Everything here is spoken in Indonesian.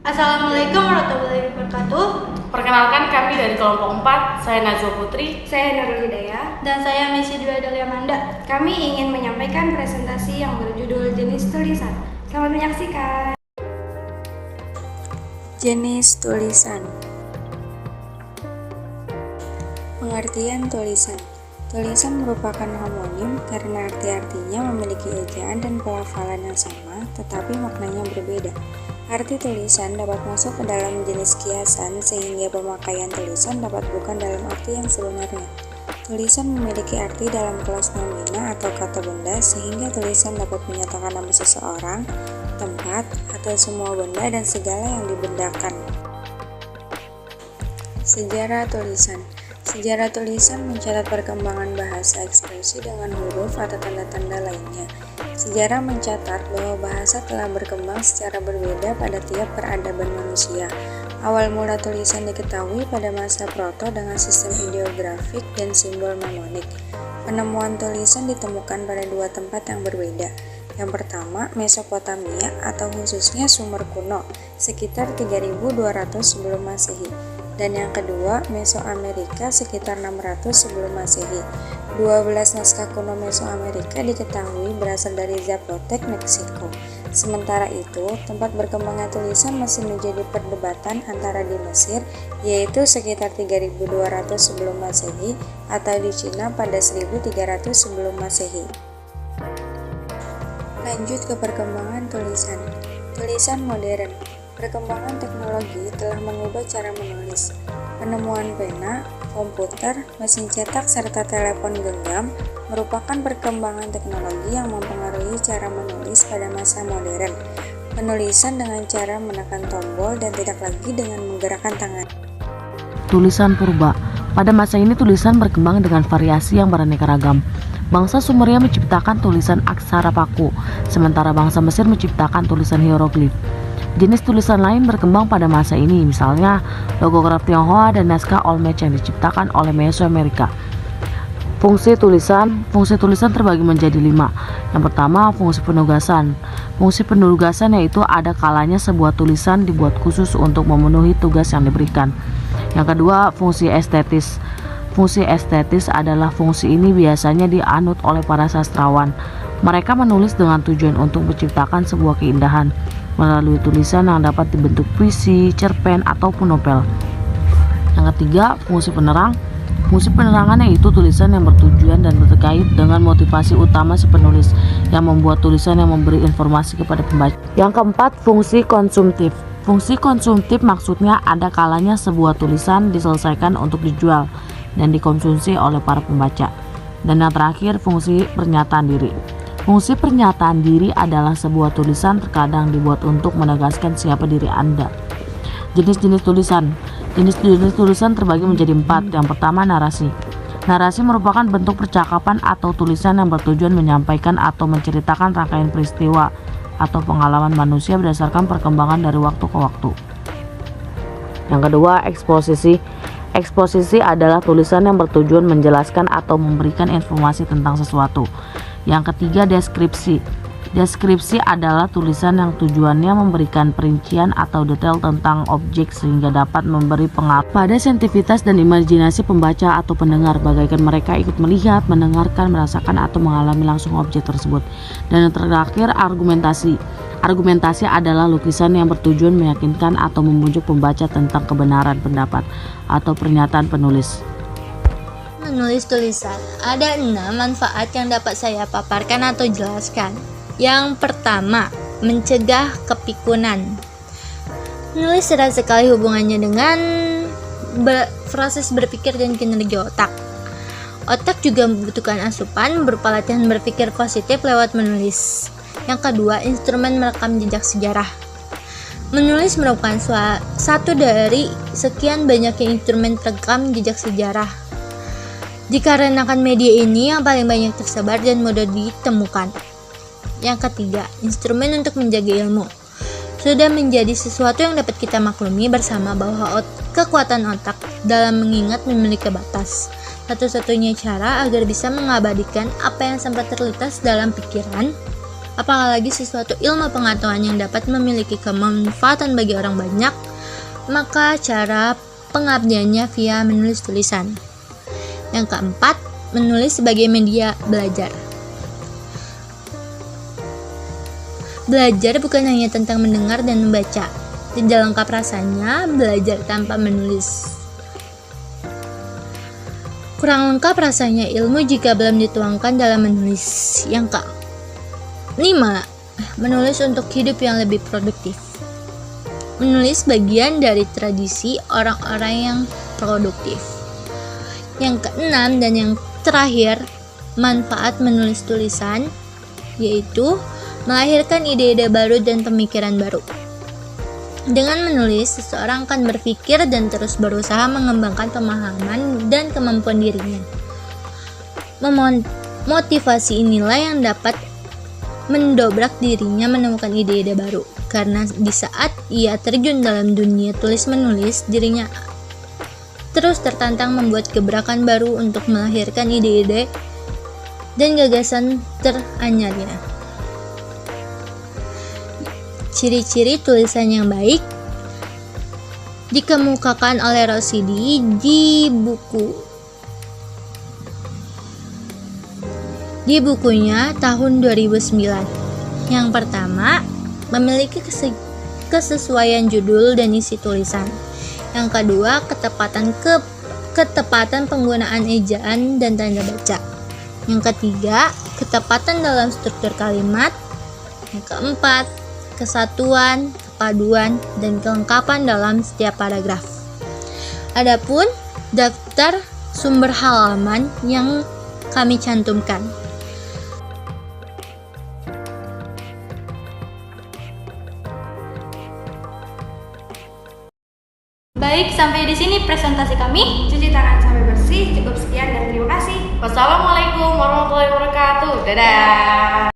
Assalamualaikum warahmatullahi wabarakatuh. Perkenalkan, kami dari kelompok 4, saya Nazwa Putri, Saya Nurul Hidayah, dan saya Messi Dwi Adalia Manda. Kami ingin menyampaikan presentasi yang berjudul jenis tulisan. Selamat menyaksikan. Jenis tulisan. Pengertian tulisan. Tulisan merupakan homonim karena arti-artinya memiliki ejaan dan pelafalan yang sama, tetapi maknanya berbeda. Arti tulisan dapat masuk ke dalam jenis kiasan sehingga pemakaian tulisan dapat bukan dalam arti yang sebenarnya. Tulisan memiliki arti dalam kelas nomina atau kata benda sehingga tulisan dapat menyatakan nama seseorang, tempat, atau semua benda dan segala yang dibendakan. Sejarah tulisan. Sejarah tulisan mencatat perkembangan bahasa ekspresi dengan huruf atau tanda-tanda lainnya. Sejarah mencatat bahwa bahasa telah berkembang secara berbeda pada tiap peradaban manusia. Awal mula tulisan diketahui pada masa proto dengan sistem ideografik dan simbol mnemonik. Penemuan tulisan ditemukan pada dua tempat yang berbeda. Yang pertama, Mesopotamia atau khususnya Sumer kuno, sekitar 3200 sebelum Masehi. Dan yang kedua, Mesoamerika sekitar 600 sebelum Masehi. 12 naskah kuno Mesoamerika diketahui berasal dari Zapotek, Meksiko. Sementara itu, tempat berkembangnya tulisan masih menjadi perdebatan antara di Mesir, yaitu sekitar 3200 sebelum Masehi, atau di Cina pada 1300 sebelum Masehi. Lanjut ke perkembangan tulisan. Tulisan modern. Perkembangan teknologi telah mengubah cara menulis. Penemuan pena, komputer, mesin cetak, serta telepon genggam merupakan perkembangan teknologi yang mempengaruhi cara menulis pada masa modern. Penulisan dengan cara menekan tombol dan tidak lagi dengan menggerakkan tangan. tulisan purba. Pada masa ini tulisan berkembang dengan variasi yang beraneka ragam. Bangsa Sumeria menciptakan tulisan aksara paku, sementara bangsa Mesir menciptakan tulisan hieroglif. Jenis tulisan lain berkembang pada masa ini, misalnya logograf Tionghoa dan naskah Olmec yang diciptakan oleh Mesoamerika. Fungsi tulisan terbagi menjadi 5. Yang pertama, fungsi penugasan. Fungsi penugasan yaitu ada kalanya sebuah tulisan dibuat khusus untuk memenuhi tugas yang diberikan. Yang kedua, fungsi estetis. Fungsi estetis adalah fungsi ini biasanya dianut oleh para sastrawan. Mereka menulis dengan tujuan untuk menciptakan sebuah keindahan melalui tulisan yang dapat dibentuk puisi, cerpen, ataupun novel. Yang ketiga, fungsi penerang. Fungsi penerangan yaitu tulisan yang bertujuan dan terkait dengan motivasi utama si penulis yang membuat tulisan yang memberi informasi kepada pembaca. Yang keempat, fungsi konsumtif. Fungsi konsumtif maksudnya ada kalanya sebuah tulisan diselesaikan untuk dijual dan dikonsumsi oleh para pembaca. Dan yang terakhir, fungsi pernyataan diri. Fungsi pernyataan diri adalah sebuah tulisan terkadang dibuat untuk menegaskan siapa diri Anda. Jenis-jenis tulisan. Jenis-jenis tulisan terbagi menjadi 4. Yang pertama, narasi. Narasi merupakan bentuk percakapan atau tulisan yang bertujuan menyampaikan atau menceritakan rangkaian peristiwa atau pengalaman manusia berdasarkan perkembangan dari waktu ke waktu. Yang kedua, eksposisi. Eksposisi adalah tulisan yang bertujuan menjelaskan atau memberikan informasi tentang sesuatu. Yang ketiga, deskripsi. Deskripsi adalah tulisan yang tujuannya memberikan perincian atau detail tentang objek sehingga dapat memberi pengaruh pada sensitivitas dan imajinasi pembaca atau pendengar, bagaikan mereka ikut melihat, mendengarkan, merasakan, atau mengalami langsung objek tersebut. Dan yang terakhir, argumentasi. Argumentasi adalah lukisan yang bertujuan meyakinkan atau membujuk pembaca tentang kebenaran pendapat atau pernyataan penulis. Menulis tulisan. Ada 6 manfaat yang dapat saya paparkan atau jelaskan. Yang pertama, mencegah kepikunan. Menulis erat sekali hubungannya dengan proses berpikir dan kinerja otak. Otak juga membutuhkan asupan berupa latihan berpikir positif lewat menulis. Yang kedua, instrumen merekam jejak sejarah. Menulis merupakan satu dari sekian banyaknya instrumen perekam jejak sejarah. Dikarenakan media ini yang paling banyak tersebar dan mudah ditemukan. Yang ketiga, instrumen untuk menjaga ilmu. Sudah menjadi sesuatu yang dapat kita maklumi bersama bahwa kekuatan otak dalam mengingat memiliki batas. Satu-satunya cara agar bisa mengabadikan apa yang sempat terlintas dalam pikiran apalagi sesuatu ilmu pengetahuan yang dapat memiliki kemanfaatan bagi orang banyak, maka cara pengabdiannya via menulis tulisan. Yang keempat, menulis sebagai media belajar. Belajar bukan hanya tentang mendengar dan membaca. Tidak lengkap rasanya belajar tanpa menulis. Kurang lengkap rasanya ilmu jika belum dituangkan dalam menulis. Yang kelima, menulis untuk hidup yang lebih produktif. Menulis bagian dari tradisi orang-orang yang produktif. Yang keenam dan yang terakhir, manfaat menulis tulisan, yaitu melahirkan ide-ide baru dan pemikiran baru. Dengan menulis, seseorang akan berpikir dan terus berusaha mengembangkan pemahaman dan kemampuan dirinya. Motivasi inilah yang dapat mendobrak dirinya menemukan ide-ide baru. Karena di saat ia terjun dalam dunia tulis-menulis, dirinya terus tertantang membuat gebrakan baru untuk melahirkan ide-ide dan gagasan teranyarnya. Ciri-ciri tulisan yang baik dikemukakan oleh Rosidi di bukunya tahun 2009. Yang pertama, memiliki kesesuaian judul dan isi tulisan. Yang kedua, ketepatan penggunaan ejaan dan tanda baca. Yang ketiga, ketepatan dalam struktur kalimat. Yang keempat, kesatuan, kepaduan, dan kelengkapan dalam setiap paragraf. Adapun daftar sumber halaman yang kami cantumkan. Baik, sampai di sini presentasi kami. Cuci tangan sampai bersih. Cukup sekian dan terima kasih. Wassalamualaikum warahmatullahi wabarakatuh. Dadah.